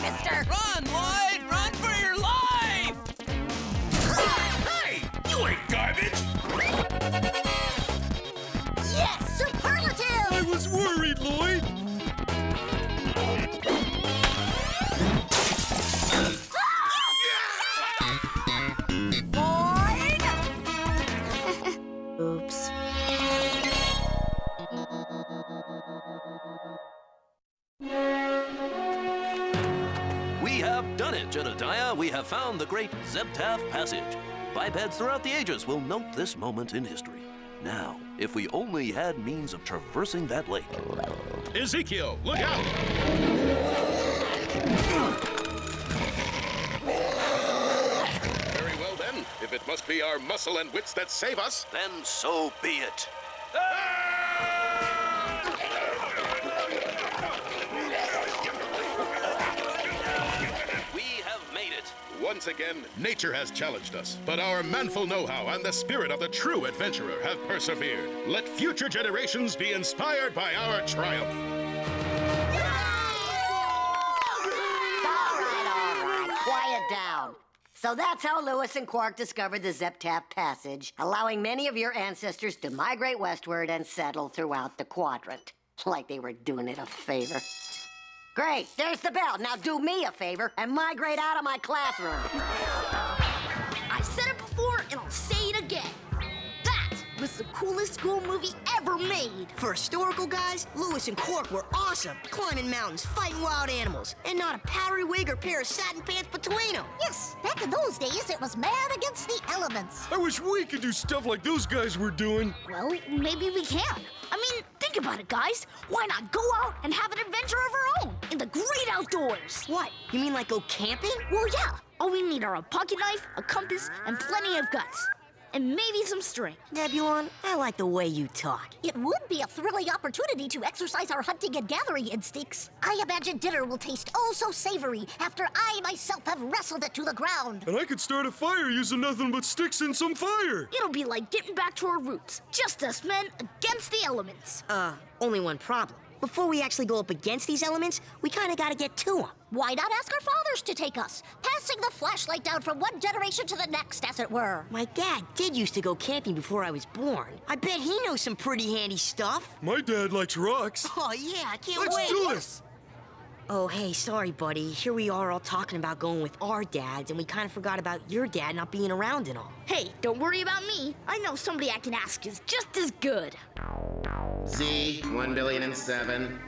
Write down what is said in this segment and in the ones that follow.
mister! Run, Lloyd! Run for your life! Hey! You ain't garbage! Yes, superlative! I was worried, Lloyd. Oops. We have done it, Jedediah. We have found the great Zebtav Passage. Bipeds throughout the ages will note this moment in history. Now, if we only had means of traversing that lake. Ezekiel, look out! Very well then. If it must be our muscle and wits that save us, Then so be it. We have made it. once again, nature has challenged us. But our manful know-how and the spirit of the true adventurer have persevered. Let future generations be inspired by our triumph. All right, quiet down. So that's how Lewis and Quark discovered the Zeptap Passage, allowing many of your ancestors to migrate westward and settle throughout the quadrant. Like they were doing it a favor. Great, there's the bell. Now do me a favor and migrate out of my classroom. I said it before, and I'll say it again. That was the coolest school movie ever made. For historical guys, Lewis and Quark were awesome. Climbing mountains, fighting wild animals, and not a powdery wig or pair of satin pants between them. Yes, back in those days, it was man against the elements. I wish we could do stuff like those guys were doing. Well, maybe we can. I mean, think about it, guys. Why not go out and have an adventure of our own in the great outdoors? What? You mean like go camping? Well, yeah. All we need are a pocket knife, a compass, and plenty of guts. And maybe some string. Nebulon, I like the way you talk. It would be a thrilling opportunity to exercise our hunting and gathering instincts. I imagine dinner will taste oh so savory after I myself have wrestled it to the ground. And I could start a fire using nothing but sticks and some fire. It'll be like getting back to our roots. Just us men against the elements. Only one problem. Before we actually go up against these elements, we kind of got to get to them. Why not ask our fathers to take us? Passing the flashlight down from one generation to the next, as it were. My dad did used to go camping before I was born. I bet he knows some pretty handy stuff. My dad likes rocks. Oh, yeah, I can't Let's wait. do this. Oh, hey, sorry, buddy. Here we are all talking about going with our dads, and we kind of forgot about your dad not being around and all. Hey, don't worry about me. I know somebody I can ask is just as good. Z1,000,007.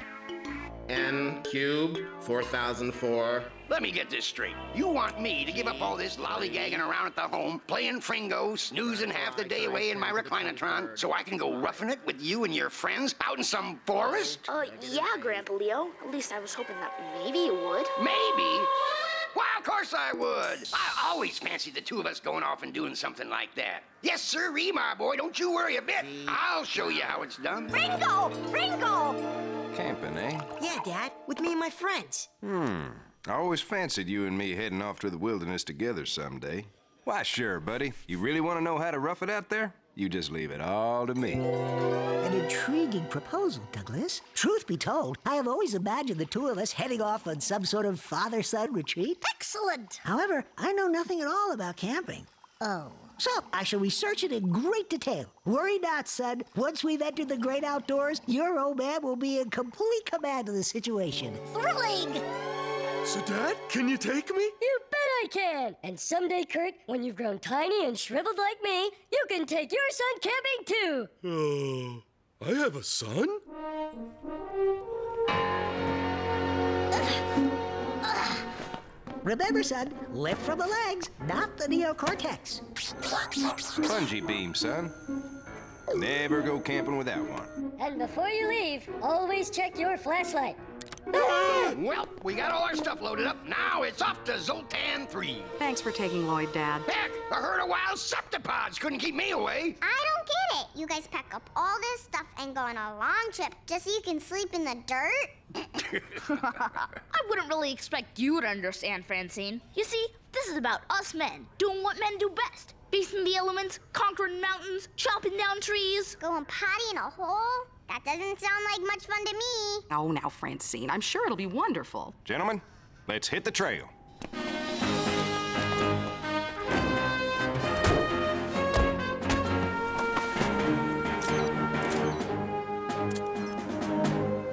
N cubed 4004. Let me get this straight. You want me to give up all this lollygagging around at the home, playing Fringo, snoozing half the day away in my reclinatron, so I can go roughing it with you and your friends out in some forest? Yeah, Grandpa Leo. At least I was hoping that maybe you would. Maybe? Why, of course I would. I always fancied the two of us going off and doing something like that. Yes, sirree, my boy. Don't you worry a bit. I'll show you how it's done. Ringo! Ringo! Camping, eh? Yeah, Dad, with me and my friends. I always fancied you and me heading off to the wilderness together someday. Why, sure, buddy. You really want to know how to rough it out there? You just leave it all to me. An intriguing proposal, Douglas. Truth be told, I have always imagined the two of us heading off on some sort of father-son retreat. Excellent! However, I know nothing at all about camping. Oh. So, I shall research it in great detail. Worry not, son. Once we've entered the great outdoors, your old man will be in complete command of the situation. Thrilling! So, Dad, can you take me? You bet I can! And someday, Kurt, when you've grown tiny and shriveled like me, you can take your son camping too! I have a son? Remember, son, lift from the legs, not the neocortex. Bungee beam, son. Never go camping without one. And before you leave, always check your flashlight. Well, we got all our stuff loaded up. Now it's off to Zoltan 3. Thanks for taking Lloyd, Dad. Heck, a herd of wild septipods couldn't keep me away. I don't get it. You guys pack up all this stuff and go on a long trip just so you can sleep in the dirt? I wouldn't really expect you to understand, Francine. You see, this is about us men doing what men do best. Facing the elements, conquering mountains, chopping down trees. Going potty in a hole? That doesn't sound like much fun to me. Oh, now, Francine, I'm sure it'll be wonderful. Gentlemen, let's hit the trail.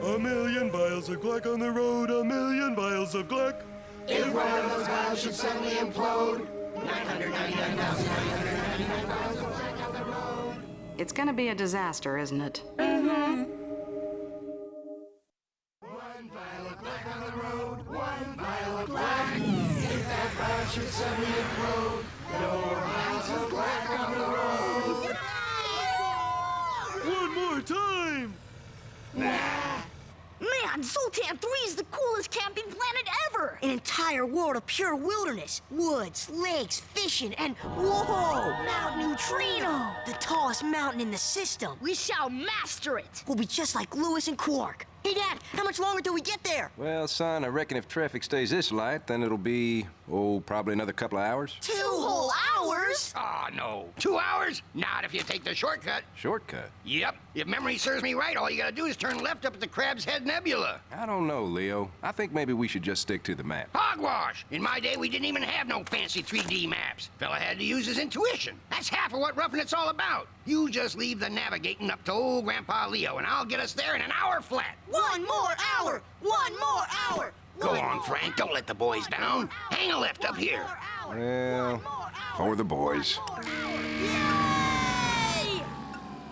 A million vials of Gleck on the road, a million vials of Gleck. If one of those vials should suddenly implode, 999,999 vials of Gleck on the road. It's gonna be a disaster, isn't it? Mm-hmm. One vial of Gleck on the road, one vial of Gleck. If that vial should suddenly implode, no more vials of Gleck on the road. One more time! Man, Zoltan 3 is the coolest camping planet ever! An entire world of pure wilderness. Woods, lakes, fishing, and whoa! Mount Neutrino! The tallest mountain in the system. We shall master it. We'll be just like Lewis and Quark. Hey, Dad, how much longer till we get there? Well, son, I reckon if traffic stays this light, then it'll be, probably another couple of hours. 2 whole hours? Oh, no. 2 hours? Not if you take the shortcut. Shortcut? Yep. If memory serves me right, all you gotta do is turn left up at the Crab's Head Nebula. I don't know, Leo. I think maybe we should just stick to the map. Hogwash! In my day, we didn't even have no fancy 3D maps. Fella had to use his intuition. That's half of what roughing it's all about. You just leave the navigating up to old Grandpa Leo, and I'll get us there in an hour flat. 1 more hour! 1 more hour! Go on, Frank. Don't let the boys down. Hang a left up here. Well, for the boys.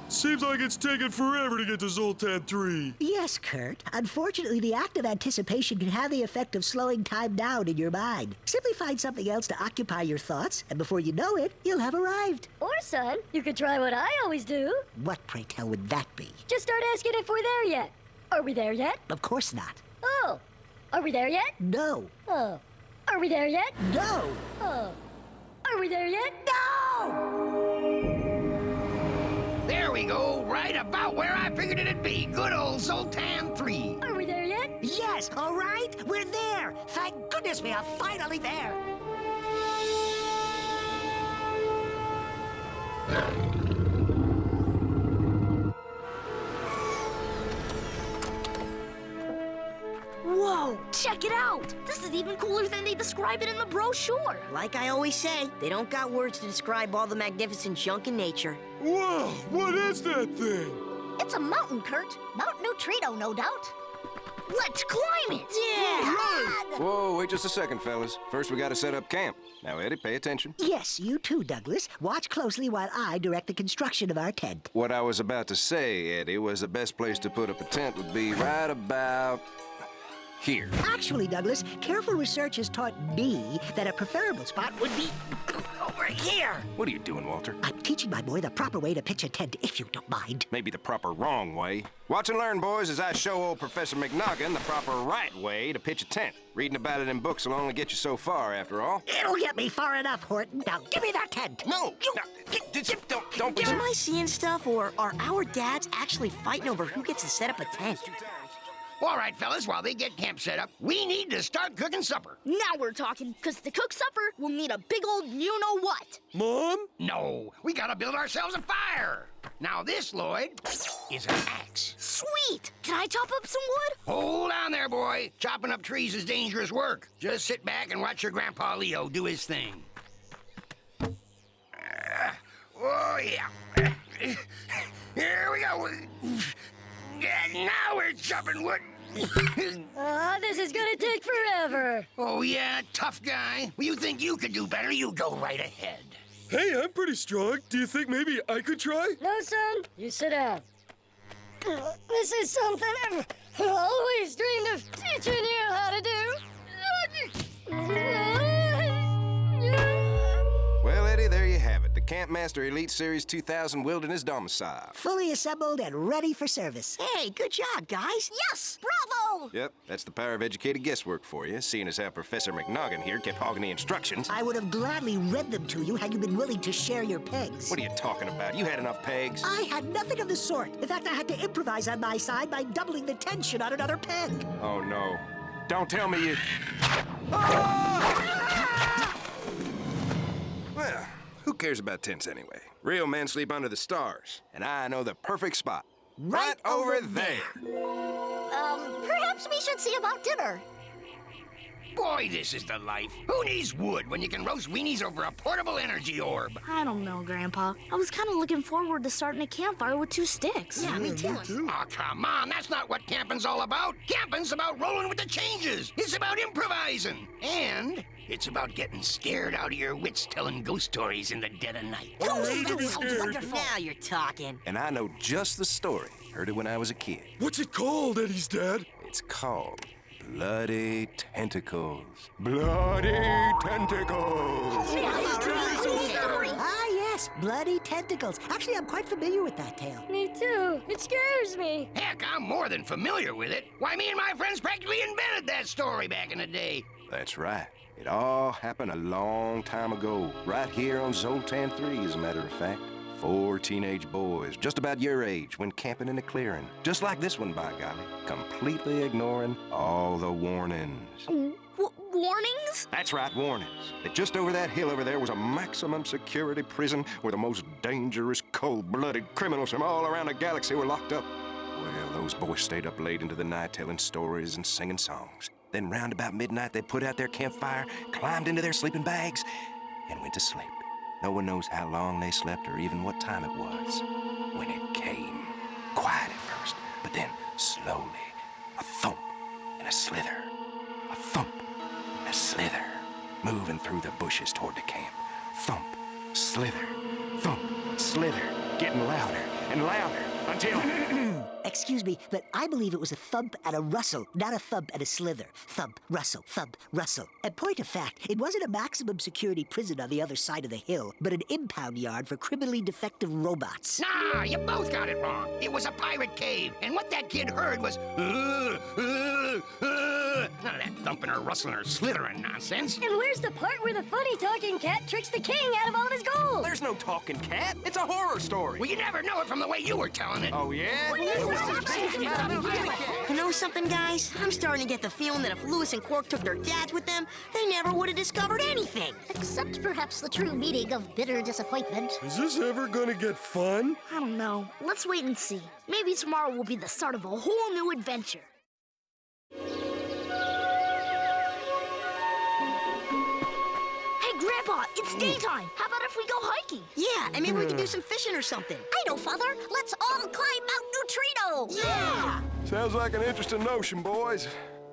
Seems like it's taken forever to get to Zoltan 3. Yes, Kurt. Unfortunately, the act of anticipation can have the effect of slowing time down in your mind. Simply find something else to occupy your thoughts, and before you know it, you'll have arrived. Or, son, you could try what I always do. What, pray tell, would that be? Just start asking if we're there yet. Are we there yet? Of course not. Oh. Are we there yet? No. Oh. Are we there yet? No. Oh. Are we there yet? No! There we go. Right about where I figured it'd be. Good old Zoltan 3. Are we there yet? Yes, all right. We're there. Thank goodness we are finally there. Whoa, check it out. This is even cooler than they describe it in the brochure. Like I always say, they don't got words to describe all the magnificent junk in nature. Whoa, what is that thing? It's a mountain, Kurt. Mount Neutrino, no doubt. Let's climb it. Yeah! Whoa, wait just a second, fellas. First, we gotta set up camp. Now, Eddie, pay attention. Yes, you too, Douglas. Watch closely while I direct the construction of our tent. What I was about to say, Eddie, was the best place to put up a tent would be right about here. Actually, Douglas, careful research has taught me that a preferable spot would be over here. What are you doing, Walter? I'm teaching my boy the proper way to pitch a tent, if you don't mind. Maybe the proper wrong way. Watch and learn, boys, as I show old Professor McNoggin the proper right way to pitch a tent. Reading about it in books will only get you so far, after all. It'll get me far enough, Horton. Now, give me that tent. No! Don't be... Am I seeing stuff, or are our dads actually fighting over who gets to set up a tent? All right, fellas, while they get camp set up, we need to start cooking supper. Now we're talking, because to cook supper, we'll need a big old you-know-what. Mom? No, we gotta build ourselves a fire. Now this, Lloyd, is an axe. Sweet! Can I chop up some wood? Hold on there, boy. Chopping up trees is dangerous work. Just sit back and watch your Grandpa Leo do his thing. Oh, yeah. Here we go. Now we're chopping wood. This is gonna take forever. Oh, yeah, tough guy. Well, you think you could do better? You go right ahead. Hey, I'm pretty strong. Do you think maybe I could try? No, son. You sit down. This is something I've always dreamed of teaching you how to do. Well, Eddie, there you have it. The Campmaster Elite Series 2000 Wilderness Domicile. Fully assembled and ready for service. Hey, good job, guys. Yes, bravo! Yep, that's the power of educated guesswork for you, seeing as how Professor McNoggin here kept hogging the instructions. I would have gladly read them to you had you been willing to share your pegs. What are you talking about? You had enough pegs. I had nothing of the sort. In fact, I had to improvise on my side by doubling the tension on another peg. Oh, no. Don't tell me you... Well, who cares about tents anyway? Real men sleep under the stars, and I know the perfect spot. Right over there. Perhaps we should see about dinner. Boy, this is the life. Who needs wood when you can roast weenies over a portable energy orb? I don't know, Grandpa. I was kind of looking forward to starting a campfire with 2 sticks. Yeah, me too. Oh, come on. That's not what camping's all about. Camping's about rolling with the changes. It's about improvising. And it's about getting scared out of your wits telling ghost stories in the dead of night. Now you're talking. And I know just the story. Heard it when I was a kid. What's it called, Eddie's dad? It's called Bloody Tentacles. Bloody Tentacles! Ah, yes, bloody tentacles. Actually, I'm quite familiar with that tale. Me too. It scares me. Heck, I'm more than familiar with it. Why, me and my friends practically invented that story back in the day. That's right. It all happened a long time ago, right here on Zoltan 3, as a matter of fact. 4 teenage boys, just about your age, went camping in a clearing. Just like this one, by golly. Completely ignoring all the warnings. Warnings? That's right, warnings. That just over that hill over there was a maximum security prison where the most dangerous, cold-blooded criminals from all around the galaxy were locked up. Well, those boys stayed up late into the night telling stories and singing songs. Then round about midnight, they put out their campfire, climbed into their sleeping bags, and went to sleep. No one knows how long they slept or even what time it was when it came. Quiet at first, but then slowly, a thump and a slither. A thump and a slither, moving through the bushes toward the camp. Thump, slither, thump, slither, getting louder and louder until... Excuse me, but I believe it was a thump and a rustle, not a thump and a slither. Thump, rustle, thump, rustle. And point of fact, it wasn't a maximum security prison on the other side of the hill, but an impound yard for criminally defective robots. Nah, you both got it wrong. It was a pirate cave, and what that kid heard was... None of that thumping or rustling or slithering nonsense. And where's the part where the funny talking cat tricks the king out of all of his gold? There's no talking cat. It's a horror story. Well, you never know it from the way you were telling it. Oh, yeah? You know something, guys? I'm starting to get the feeling that if Lewis and Quark took their dads with them, they never would have discovered anything. Except perhaps the true meaning of bitter disappointment. Is this ever gonna get fun? I don't know. Let's wait and see. Maybe tomorrow will be the start of a whole new adventure. Hey, Grandpa, it's daytime. How about if we go hiking? Yeah, and maybe we can do some fishing or something. I know, Father. Let's all climb Mount Neutrino. Yeah! Sounds like an interesting notion, boys.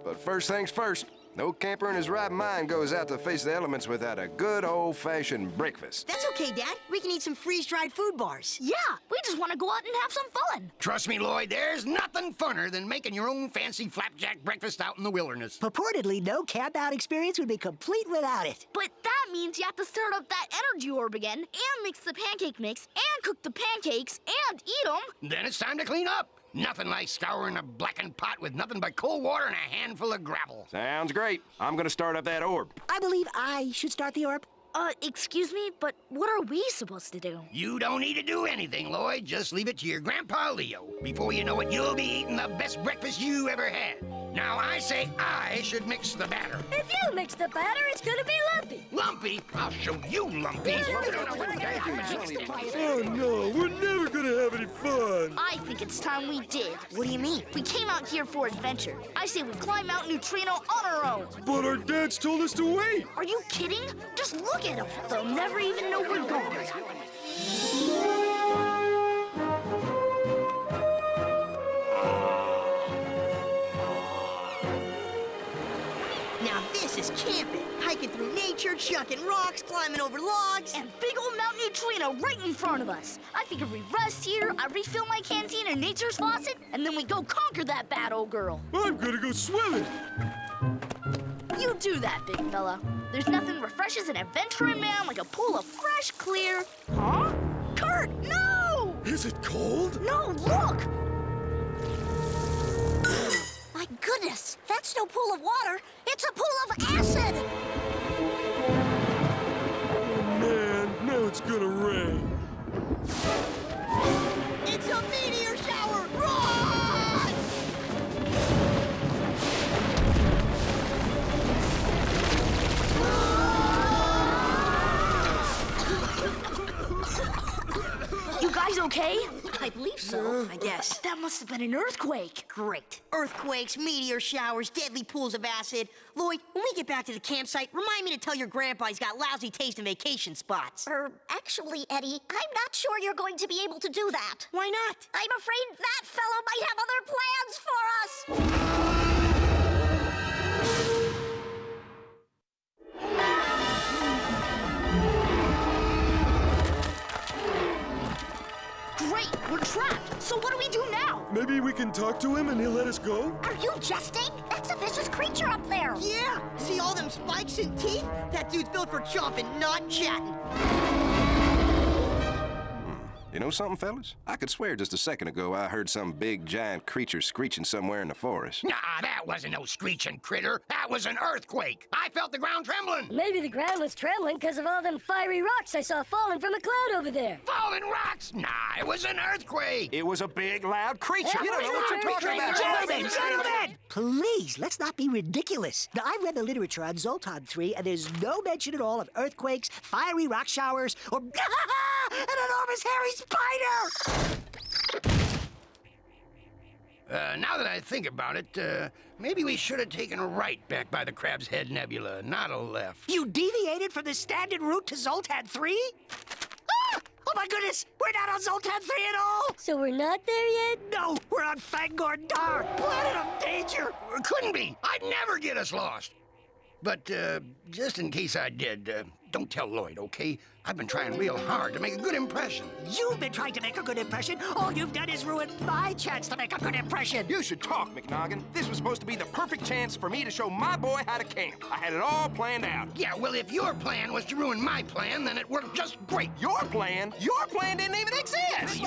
But first things first, no camper in his right mind goes out to face the elements without a good old-fashioned breakfast. That's okay, Dad. We can eat some freeze-dried food bars. Yeah, we just want to go out and have some fun. Trust me, Lloyd, there's nothing funner than making your own fancy flapjack breakfast out in the wilderness. Purportedly, no camp-out experience would be complete without it. But that means you have to start up that energy orb again, and mix the pancake mix, and cook the pancakes, and eat them. Then it's time to clean up. Nothing like scouring a blackened pot with nothing but cold water and a handful of gravel. Sounds great. I'm gonna start up that orb. I believe I should start the orb. Excuse me, but what are we supposed to do? You don't need to do anything, Lloyd. Just leave it to your Grandpa Leo. Before you know it, you'll be eating the best breakfast you ever had. Now, I say I should mix the batter. If you mix the batter, it's gonna be lumpy. Lumpy? I'll show you lumpy. Oh, no, we're never gonna have any fun. I think it's time we did. What do you mean? We came out here for adventure. I say we climb Mount Neutrino on our own. But our dads told us to wait. Are you kidding? Just look at them. They'll never even know we're gone. Now this is camping. Hiking through nature, chucking rocks, climbing over logs. And big old Mount Neutrino right in front of us. I figure we rest here, I refill my canteen in nature's faucet, and then we go conquer that bad old girl. I'm gonna go swimming. You do that, big fella. There's nothing refreshes an adventuring man like a pool of fresh, clear... Huh? Kurt, no! Is it cold? No, look! My goodness, that's no pool of water. It's a pool of acid. Oh, man, now it's gonna rain. It's a meteor shower! Run! You guys okay? I believe so. I guess. That must have been an earthquake. Great. Earthquakes, meteor showers, deadly pools of acid. Lloyd, when we get back to the campsite, remind me to tell your grandpa he's got lousy taste in vacation spots. Actually, Eddie, I'm not sure you're going to be able to do that. Why not? I'm afraid that fellow might have other plans for us. Great, we're trapped. So what do we do now? Maybe we can talk to him and he'll let us go? Are you jesting? That's a vicious creature up there. Yeah, see all them spikes and teeth? That dude's built for chomping, not chatting. You know something, fellas? I could swear just a second ago I heard some big, giant creature screeching somewhere in the forest. Nah, that wasn't no screeching critter. That was an earthquake. I felt the ground trembling. Maybe the ground was trembling because of all them fiery rocks I saw falling from a cloud over there. Falling rocks? Nah, it was an earthquake. It was a big, loud creature. You don't know what you're talking about. Gentlemen! Please, let's not be ridiculous. Now, I read the literature on Zoltan 3, and there's no mention at all of earthquakes, fiery rock showers, or an enormous hairy spider! Now that I think about it, maybe we should have taken a right back by the Crab's Head Nebula, not a left. You deviated from the standard route to Zoltan 3? Ah! Oh my goodness, we're not on Zoltan 3 at all! So we're not there yet? No, we're on Fangor Dar, planet of danger! Couldn't be. I'd never get us lost. But, just in case I did, don't tell Lloyd, okay? I've been trying real hard to make a good impression. You've been trying to make a good impression. All you've done is ruin my chance to make a good impression. You should talk, McNoggin. This was supposed to be the perfect chance for me to show my boy how to camp. I had it all planned out. Yeah, well, if your plan was to ruin my plan, then it worked just great. Your plan? Your plan didn't even exist!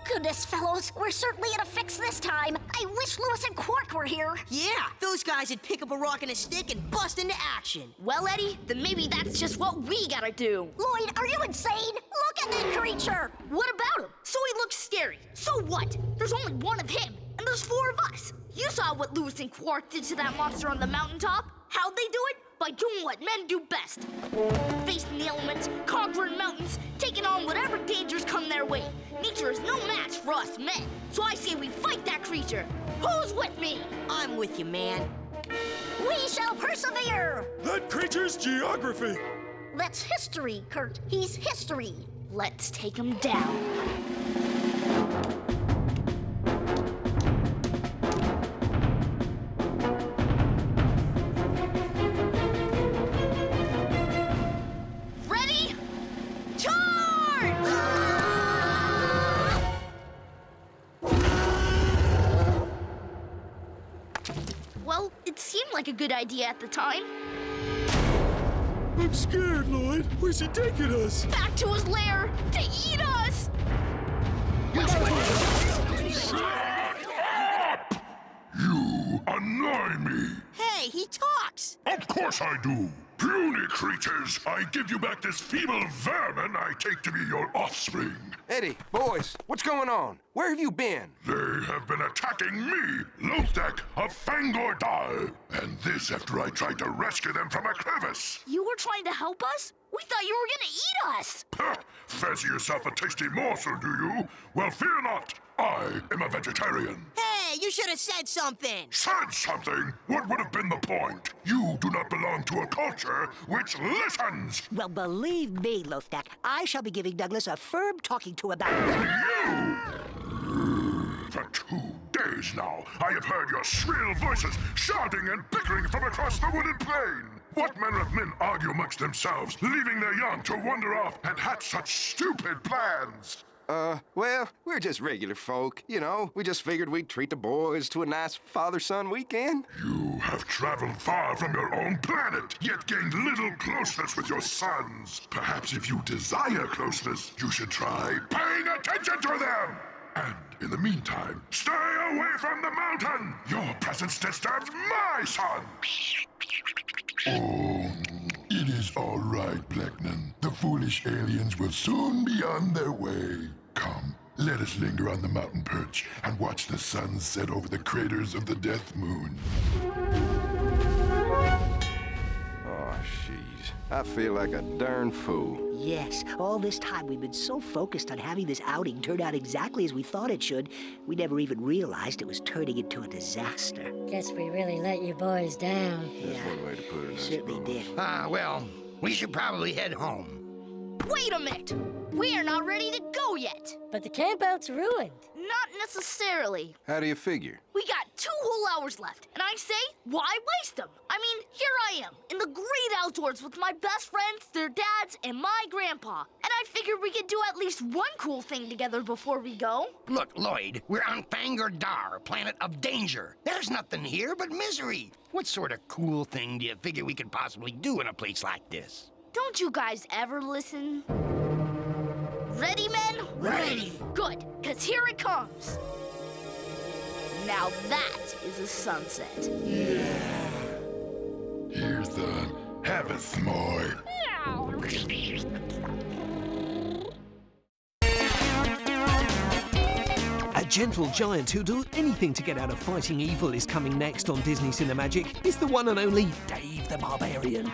Goodness, fellows, we're certainly in a fix this time. I wish Lewis and Quark were here. Yeah, those guys would pick up a rock and a stick and bust into action. Well, Eddie, then maybe that's just what we gotta do. Lloyd, are you insane? Look at that creature. What about him? So he looks scary. So what? There's only one of him, and there's 4 of us. You saw what Lewis and Quark did to that monster on the mountaintop. How'd they do it? By doing what men do best. Facing the elements, conquering mountains, taking on whatever dangers come their way. Nature is no match for us men. So I say we fight that creature. Who's with me? I'm with you, man. We shall persevere. That creature's geography. That's history, Kurt. He's history. Let's take him down. Well, it seemed like a good idea at the time. I'm scared, Lloyd. Where's he taking us? Back to his lair to eat us! You annoy me. Hey, he talks. Of course I do. Puny creatures, I give you back this feeble vermin I take to be your offspring. Eddie, boys, what's going on? Where have you been? They have been attacking me, Lothak of Fangor Dar. And this after I tried to rescue them from a crevice. You were trying to help us? We thought you were gonna eat us! Huh, fancy yourself a tasty morsel, do you? Well, fear not. I am a vegetarian. Hey, you should have said something. Said something? What would have been the point? You do not belong to a culture which listens. Well, believe me, Lothak, I shall be giving Douglas a firm talking to about You! For 2 days now, I have heard your shrill voices shouting and bickering from across the wooded plain. What manner of men argue amongst themselves, leaving their young to wander off and hatch such stupid plans? Well, we're just regular folk, you know. We just figured we'd treat the boys to a nice father-son weekend. You have traveled far from your own planet, yet gained little closeness with your sons. Perhaps if you desire closeness, you should try paying attention to them. And in the meantime, stay away from the mountain. Your presence disturbs my son. Oh, it is all right, Blackman. The foolish aliens will soon be on their way. Come, let us linger on the mountain perch and watch the sun set over the craters of the Death Moon. Oh, jeez. I feel like a darn fool. Yes, all this time we've been so focused on having this outing turn out exactly as we thought it should, we never even realized it was turning into a disaster. Guess we really let you boys down. That's one way to put it. Certainly did. Well, we should probably head home. Wait a minute! We are not ready to go yet! But the campout's ruined. Not necessarily. How do you figure? We got 2 whole hours left, and I say, why waste them? I mean, here I am, in the great outdoors with my best friends, their dads, and my grandpa. And I figured we could do at least one cool thing together before we go. Look, Lloyd, we're on Fangor Dar, planet of danger. There's nothing here but misery. What sort of cool thing do you figure we could possibly do in a place like this? Don't you guys ever listen? Ready, men? Ready. Good, because here it comes. Now that is a sunset. Here, son. Have a s'more. A gentle giant who'll do anything to get out of fighting evil is coming next on Disney Cinemagic. It's the one and only Dave the Barbarian.